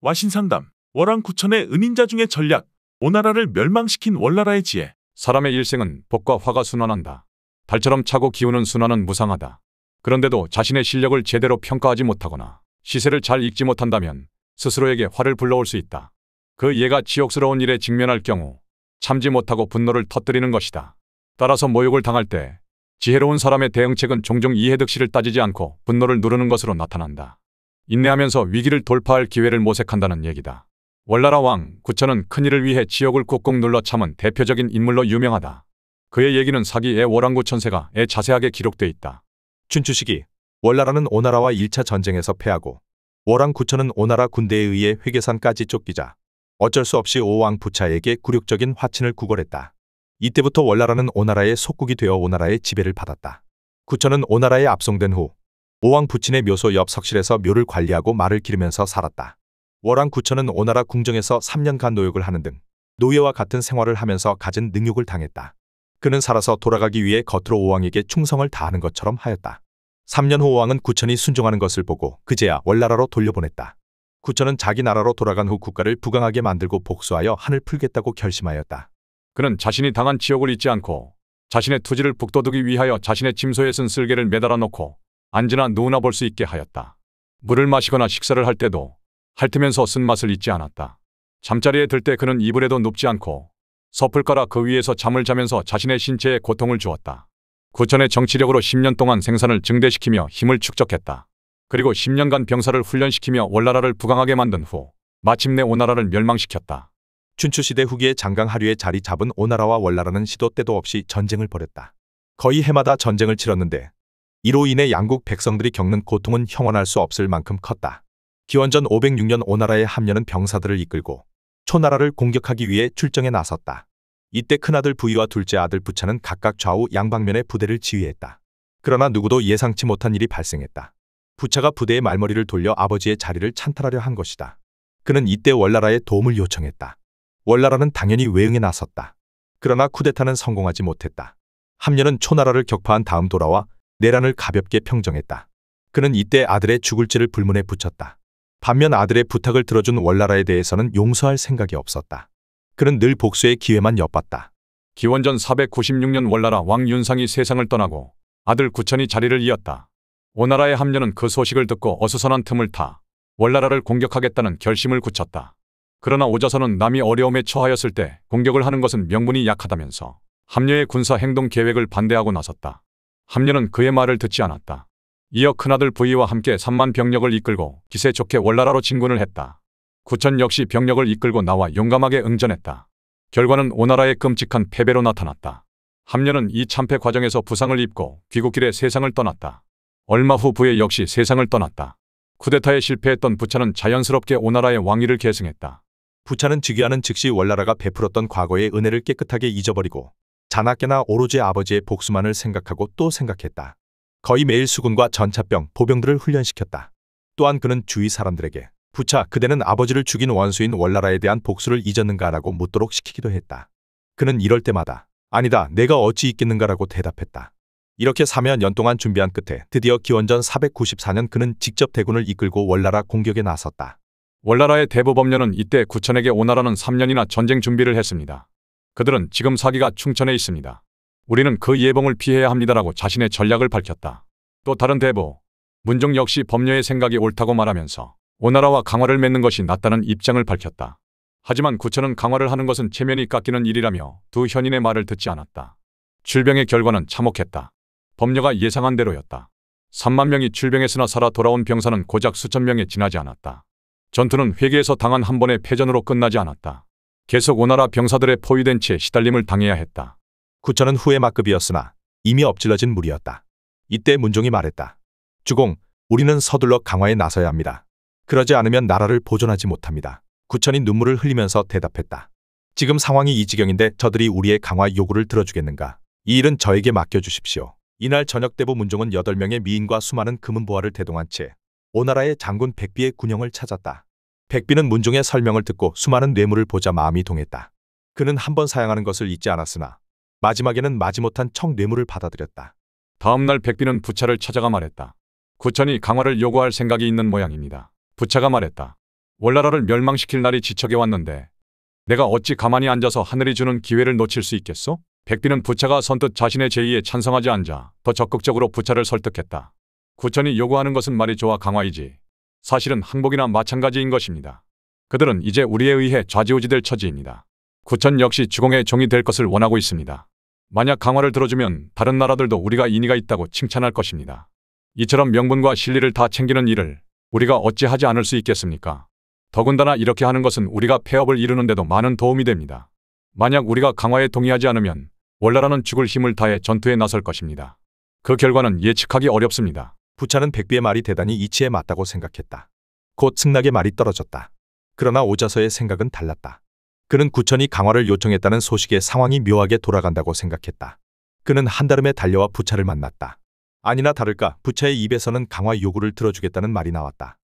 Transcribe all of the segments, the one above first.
와신상담, 월왕구천의 은인자 중의 전략, 오나라를 멸망시킨 월나라의 지혜. 사람의 일생은 복과 화가 순환한다. 달처럼 차고 기우는 순환은 무상하다. 그런데도 자신의 실력을 제대로 평가하지 못하거나 시세를 잘 읽지 못한다면 스스로에게 화를 불러올 수 있다. 그 예가 지옥스러운 일에 직면할 경우 참지 못하고 분노를 터뜨리는 것이다. 따라서 모욕을 당할 때 지혜로운 사람의 대응책은 종종 이해득실을 따지지 않고 분노를 누르는 것으로 나타난다. 인내하면서 위기를 돌파할 기회를 모색한다는 얘기다. 월나라 왕 구천은 큰일을 위해 지옥을 꾹꾹 눌러 참은 대표적인 인물로 유명하다. 그의 얘기는 사기의 월왕구천세가에 자세하게 기록돼 있다. 춘추 시기 월나라는 오나라와 1차 전쟁에서 패하고 월왕구천은 오나라 군대에 의해 회계산까지 쫓기자 어쩔 수 없이 오왕 부차에게 굴욕적인 화친을 구걸했다. 이때부터 월나라는 오나라의 속국이 되어 오나라의 지배를 받았다. 구천은 오나라에 압송된 후 오왕 부친의 묘소 옆 석실에서 묘를 관리하고 말을 기르면서 살았다. 월왕구천은 오나라 궁정에서 3년간 노역을 하는 등 노예와 같은 생활을 하면서 갖은 능욕을 당했다. 그는 살아서 돌아가기 위해 겉으로 오왕에게 충성을 다하는 것처럼 하였다. 3년 후 오왕은 구천이 순종하는 것을 보고 그제야 월나라로 돌려보냈다. 구천은 자기 나라로 돌아간 후 국가를 부강하게 만들고 복수하여 한을 풀겠다고 결심하였다. 그는 자신이 당한 지옥을 잊지 않고 자신의 투지를 북돋우기 위하여 자신의 침소에 쓴 쓸개를 매달아 놓고 앉으나 누우나 볼 수 있게 하였다. 물을 마시거나 식사를 할 때도 핥으면서 쓴맛을 잊지 않았다. 잠자리에 들 때 그는 이불에도 눕지 않고 섭을 깔아 그 위에서 잠을 자면서 자신의 신체에 고통을 주었다. 구천의 정치력으로 10년 동안 생산을 증대시키며 힘을 축적했다. 그리고 10년간 병사를 훈련시키며 월나라를 부강하게 만든 후 마침내 오나라를 멸망시켰다. 춘추시대 후기에 장강 하류에 자리 잡은 오나라와 월나라는 시도 때도 없이 전쟁을 벌였다. 거의 해마다 전쟁을 치렀는데 이로 인해 양국 백성들이 겪는 고통은 형언할 수 없을 만큼 컸다. 기원전 506년 오나라의 함려는 병사들을 이끌고 초나라를 공격하기 위해 출정에 나섰다. 이때 큰아들 부위와 둘째 아들 부차는 각각 좌우 양방면의 부대를 지휘했다. 그러나 누구도 예상치 못한 일이 발생했다. 부차가 부대의 말머리를 돌려 아버지의 자리를 찬탈하려 한 것이다. 그는 이때 월나라에 도움을 요청했다. 월나라는 당연히 외응에 나섰다. 그러나 쿠데타는 성공하지 못했다. 함려는 초나라를 격파한 다음 돌아와 내란을 가볍게 평정했다. 그는 이때 아들의 죽을 죄를 불문에 붙였다. 반면 아들의 부탁을 들어준 월나라에 대해서는 용서할 생각이 없었다. 그는 늘 복수의 기회만 엿봤다. 기원전 496년 월나라 왕 윤상이 세상을 떠나고 아들 구천이 자리를 이었다. 오나라의 함려는 그 소식을 듣고 어수선한 틈을 타 월나라를 공격하겠다는 결심을 굳혔다. 그러나 오자선은 남이 어려움에 처하였을 때 공격을 하는 것은 명분이 약하다면서 함려의 군사 행동 계획을 반대하고 나섰다. 함려는 그의 말을 듣지 않았다. 이어 큰아들 부위와 함께 3만 병력을 이끌고 기세 좋게 월나라로 진군을 했다. 구천 역시 병력을 이끌고 나와 용감하게 응전했다. 결과는 오나라의 끔찍한 패배로 나타났다. 함려는 이 참패 과정에서 부상을 입고 귀국길에 세상을 떠났다. 얼마 후 부에 역시 세상을 떠났다. 쿠데타에 실패했던 부차는 자연스럽게 오나라의 왕위를 계승했다. 부차는 즉위하는 즉시 월나라가 베풀었던 과거의 은혜를 깨끗하게 잊어버리고 자나깨나 오로지 아버지의 복수만을 생각하고 또 생각했다. 거의 매일 수군과 전차병, 보병들을 훈련시켰다. 또한 그는 주위 사람들에게 부차, 그대는 아버지를 죽인 원수인 월나라에 대한 복수를 잊었는가라고 묻도록 시키기도 했다. 그는 이럴 때마다 아니다, 내가 어찌 잊겠는가라고 대답했다. 이렇게 3여 년 동안 준비한 끝에 드디어 기원전 494년 그는 직접 대군을 이끌고 월나라 공격에 나섰다. 월나라의 대부법녀는 이때 구천에게 오나라는 3년이나 전쟁 준비를 했습니다. 그들은 지금 사기가 충천에 있습니다. 우리는 그 예봉을 피해야 합니다라고 자신의 전략을 밝혔다. 또 다른 대부, 문종 역시 법녀의 생각이 옳다고 말하면서 오나라와 강화를 맺는 것이 낫다는 입장을 밝혔다. 하지만 구천은 강화를 하는 것은 체면이 깎이는 일이라며 두 현인의 말을 듣지 않았다. 출병의 결과는 참혹했다. 법녀가 예상한 대로였다. 3만 명이 출병했으나 살아 돌아온 병사는 고작 수천 명에 지나지 않았다. 전투는 회계에서 당한 한 번의 패전으로 끝나지 않았다. 계속 오나라 병사들의 포위된 채 시달림을 당해야 했다. 구천은 후의 막급이었으나 이미 엎질러진 물이었다. 이때 문종이 말했다. 주공, 우리는 서둘러 강화에 나서야 합니다. 그러지 않으면 나라를 보존하지 못합니다. 구천이 눈물을 흘리면서 대답했다. 지금 상황이 이 지경인데 저들이 우리의 강화 요구를 들어주겠는가? 이 일은 저에게 맡겨주십시오. 이날 저녁 대부 문종은 8명의 미인과 수많은 금은보화를 대동한 채 오나라의 장군 백비의 군영을 찾았다. 백비는 문종의 설명을 듣고 수많은 뇌물을 보자 마음이 동했다. 그는 한 번 사양하는 것을 잊지 않았으나 마지막에는 마지못한 청 뇌물을 받아들였다. 다음 날 백비는 부차를 찾아가 말했다. 구천이 강화를 요구할 생각이 있는 모양입니다. 부차가 말했다. 월나라를 멸망시킬 날이 지척에 왔는데 내가 어찌 가만히 앉아서 하늘이 주는 기회를 놓칠 수 있겠소? 백비는 부차가 선뜻 자신의 제의에 찬성하지 않자 더 적극적으로 부차를 설득했다. 구천이 요구하는 것은 말이 좋아 강화이지 사실은 항복이나 마찬가지인 것입니다. 그들은 이제 우리에 의해 좌지우지될 처지입니다. 구천 역시 주공의 종이 될 것을 원하고 있습니다. 만약 강화를 들어주면 다른 나라들도 우리가 인의가 있다고 칭찬할 것입니다. 이처럼 명분과 실리를 다 챙기는 일을 우리가 어찌 하지 않을 수 있겠습니까? 더군다나 이렇게 하는 것은 우리가 폐업을 이루는 데도 많은 도움이 됩니다. 만약 우리가 강화에 동의하지 않으면 월나라는 죽을 힘을 다해 전투에 나설 것입니다. 그 결과는 예측하기 어렵습니다. 부차는 백비의 말이 대단히 이치에 맞다고 생각했다. 곧 승낙의 말이 떨어졌다. 그러나 오자서의 생각은 달랐다. 그는 구천이 강화를 요청했다는 소식에 상황이 묘하게 돌아간다고 생각했다. 그는 한달음에 달려와 부차를 만났다. 아니나 다를까 부차의 입에서는 강화 요구를 들어주겠다는 말이 나왔다.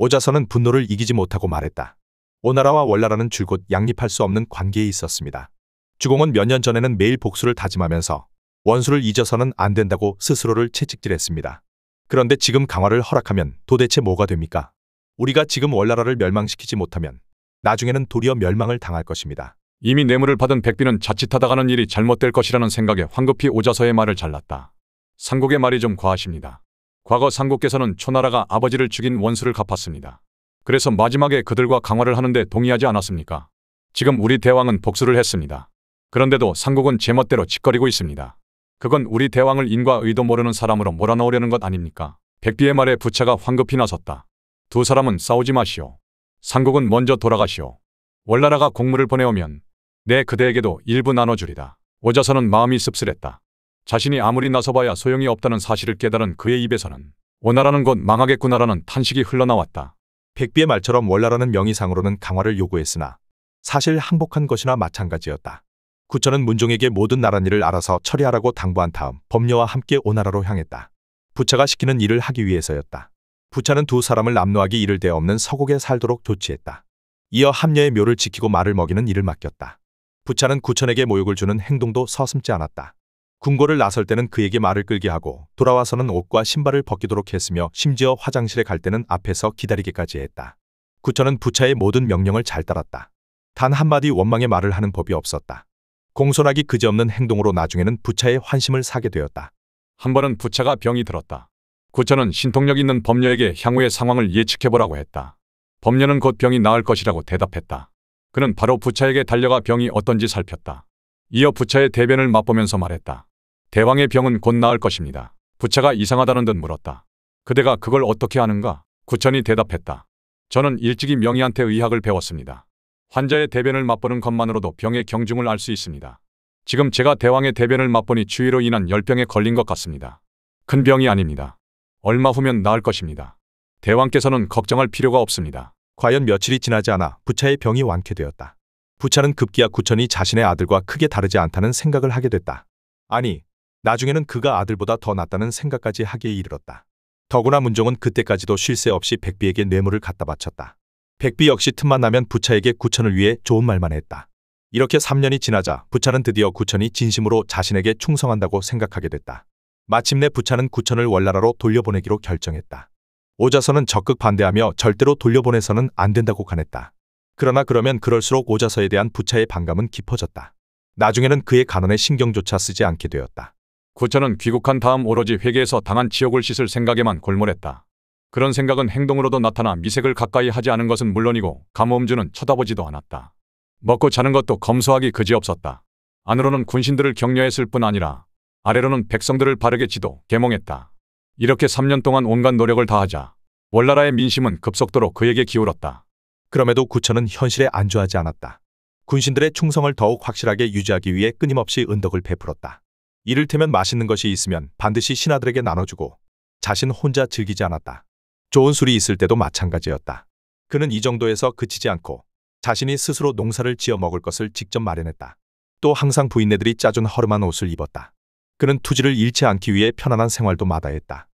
오자서는 분노를 이기지 못하고 말했다. 오나라와 월나라는 줄곧 양립할 수 없는 관계에 있었습니다. 주공은 몇 년 전에는 매일 복수를 다짐하면서 원수를 잊어서는 안 된다고 스스로를 채찍질했습니다. 그런데 지금 강화를 허락하면 도대체 뭐가 됩니까? 우리가 지금 월나라를 멸망시키지 못하면 나중에는 도리어 멸망을 당할 것입니다. 이미 뇌물을 받은 백비는 자칫하다가는 일이 잘못될 것이라는 생각에 황급히 오자서의 말을 잘랐다. 상국의 말이 좀 과하십니다. 과거 상국께서는 초나라가 아버지를 죽인 원수를 갚았습니다. 그래서 마지막에 그들과 강화를 하는데 동의하지 않았습니까? 지금 우리 대왕은 복수를 했습니다. 그런데도 상국은 제멋대로 짓거리고 있습니다. 그건 우리 대왕을 인과 의도 모르는 사람으로 몰아넣으려는 것 아닙니까? 백비의 말에 부차가 황급히 나섰다. 두 사람은 싸우지 마시오. 상국은 먼저 돌아가시오. 월나라가 공물을 보내오면 내 그대에게도 일부 나눠주리다. 오자서는 마음이 씁쓸했다. 자신이 아무리 나서봐야 소용이 없다는 사실을 깨달은 그의 입에서는 오나라는 곧 망하겠구나라는 탄식이 흘러나왔다. 백비의 말처럼 월나라는 명의상으로는 강화를 요구했으나 사실 항복한 것이나 마찬가지였다. 구천은 문종에게 모든 나랏일을 알아서 처리하라고 당부한 다음 법녀와 함께 오나라로 향했다. 부차가 시키는 일을 하기 위해서였다. 부차는 두 사람을 압로하기 이를 데 없는 서곡에 살도록 조치했다. 이어 함녀의 묘를 지키고 말을 먹이는 일을 맡겼다. 부차는 구천에게 모욕을 주는 행동도 서슴지 않았다. 궁궐을 나설 때는 그에게 말을 끌게 하고 돌아와서는 옷과 신발을 벗기도록 했으며 심지어 화장실에 갈 때는 앞에서 기다리기까지 했다. 구천은 부차의 모든 명령을 잘 따랐다. 단 한마디 원망의 말을 하는 법이 없었다. 공손하기 그지없는 행동으로 나중에는 부차의 환심을 사게 되었다. 한 번은 부차가 병이 들었다. 구천은 신통력 있는 법녀에게 향후의 상황을 예측해보라고 했다. 법녀는 곧 병이 나을 것이라고 대답했다. 그는 바로 부차에게 달려가 병이 어떤지 살폈다. 이어 부차의 대변을 맛보면서 말했다. 대왕의 병은 곧 나을 것입니다. 부차가 이상하다는 듯 물었다. 그대가 그걸 어떻게 아는가? 구천이 대답했다. 저는 일찍이 명의한테 의학을 배웠습니다. 환자의 대변을 맛보는 것만으로도 병의 경중을 알 수 있습니다. 지금 제가 대왕의 대변을 맛보니 추위로 인한 열병에 걸린 것 같습니다. 큰 병이 아닙니다. 얼마 후면 나을 것입니다. 대왕께서는 걱정할 필요가 없습니다. 과연 며칠이 지나지 않아 부차의 병이 완쾌되었다. 부차는 급기야 구천이 자신의 아들과 크게 다르지 않다는 생각을 하게 됐다. 아니, 나중에는 그가 아들보다 더 낫다는 생각까지 하기에 이르렀다. 더구나 문종은 그때까지도 쉴 새 없이 백비에게 뇌물을 갖다 바쳤다. 백비 역시 틈만 나면 부차에게 구천을 위해 좋은 말만 했다. 이렇게 3년이 지나자 부차는 드디어 구천이 진심으로 자신에게 충성한다고 생각하게 됐다. 마침내 부차는 구천을 월나라로 돌려보내기로 결정했다. 오자서는 적극 반대하며 절대로 돌려보내서는 안 된다고 간했다. 그러나 그러면 그럴수록 오자서에 대한 부차의 반감은 깊어졌다. 나중에는 그의 간언에 신경조차 쓰지 않게 되었다. 구천은 귀국한 다음 오로지 회계에서 당한 지옥을 씻을 생각에만 골몰했다. 그런 생각은 행동으로도 나타나 미색을 가까이 하지 않은 것은 물론이고 감오음주는 쳐다보지도 않았다. 먹고 자는 것도 검소하기 그지없었다. 안으로는 군신들을 격려했을 뿐 아니라 아래로는 백성들을 바르게 지도 계몽했다. 이렇게 3년 동안 온갖 노력을 다하자 월나라의 민심은 급속도로 그에게 기울었다. 그럼에도 구천은 현실에 안주하지 않았다. 군신들의 충성을 더욱 확실하게 유지하기 위해 끊임없이 은덕을 베풀었다. 이를테면 맛있는 것이 있으면 반드시 신하들에게 나눠주고 자신 혼자 즐기지 않았다. 좋은 술이 있을 때도 마찬가지였다. 그는 이 정도에서 그치지 않고 자신이 스스로 농사를 지어 먹을 것을 직접 마련했다. 또 항상 부인네들이 짜준 허름한 옷을 입었다. 그는 투지를 잃지 않기 위해 편안한 생활도 마다했다.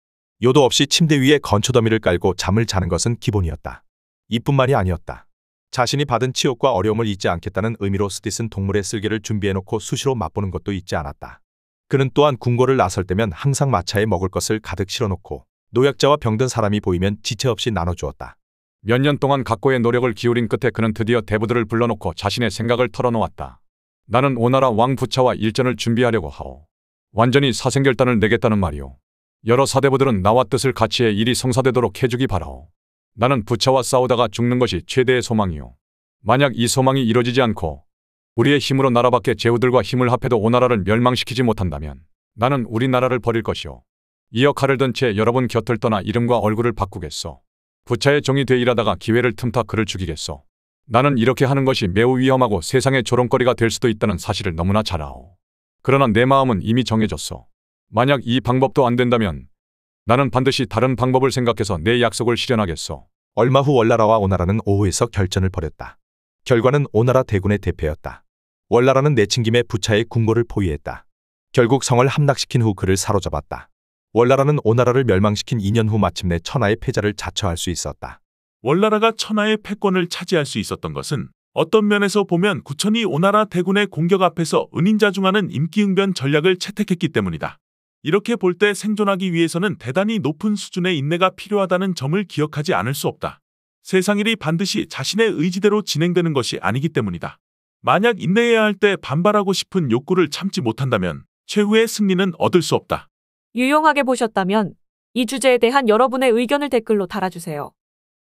요도 없이 침대 위에 건초더미를 깔고 잠을 자는 것은 기본이었다. 이뿐만이 아니었다. 자신이 받은 치욕과 어려움을 잊지 않겠다는 의미로 스디슨 동물의 쓸개를 준비해놓고 수시로 맛보는 것도 잊지 않았다. 그는 또한 궁궐을 나설 때면 항상 마차에 먹을 것을 가득 실어놓고 노약자와 병든 사람이 보이면 지체 없이 나눠주었다. 몇 년 동안 각고의 노력을 기울인 끝에 그는 드디어 대부들을 불러놓고 자신의 생각을 털어놓았다. 나는 오나라 왕 부차와 일전을 준비하려고 하오. 완전히 사생결단을 내겠다는 말이오. 여러 사대부들은 나와 뜻을 같이해 일이 성사되도록 해주기 바라오. 나는 부차와 싸우다가 죽는 것이 최대의 소망이오. 만약 이 소망이 이루어지지 않고 우리의 힘으로 나라 밖의 제후들과 힘을 합해도 오나라를 멸망시키지 못한다면 나는 우리나라를 버릴 것이오. 이어 칼을 든 채 여러분 곁을 떠나 이름과 얼굴을 바꾸겠소. 부차의 종이 돼 일하다가 기회를 틈타 그를 죽이겠소. 나는 이렇게 하는 것이 매우 위험하고 세상의 조롱거리가 될 수도 있다는 사실을 너무나 잘 아오. 그러나 내 마음은 이미 정해졌소. 만약 이 방법도 안 된다면 나는 반드시 다른 방법을 생각해서 내 약속을 실현하겠소. 얼마 후 월나라와 오나라는 오후에서 결전을 벌였다. 결과는 오나라 대군의 대패였다. 월나라는 내친김에 부차의 궁궐을 포위했다. 결국 성을 함락시킨 후 그를 사로잡았다. 월나라는 오나라를 멸망시킨 2년 후 마침내 천하의 패자를 자처할 수 있었다. 월나라가 천하의 패권을 차지할 수 있었던 것은 어떤 면에서 보면 구천이 오나라 대군의 공격 앞에서 은인자중하는 임기응변 전략을 채택했기 때문이다. 이렇게 볼 때 생존하기 위해서는 대단히 높은 수준의 인내가 필요하다는 점을 기억하지 않을 수 없다. 세상 일이 반드시 자신의 의지대로 진행되는 것이 아니기 때문이다. 만약 인내해야 할 때 반발하고 싶은 욕구를 참지 못한다면 최후의 승리는 얻을 수 없다. 유용하게 보셨다면 이 주제에 대한 여러분의 의견을 댓글로 달아주세요.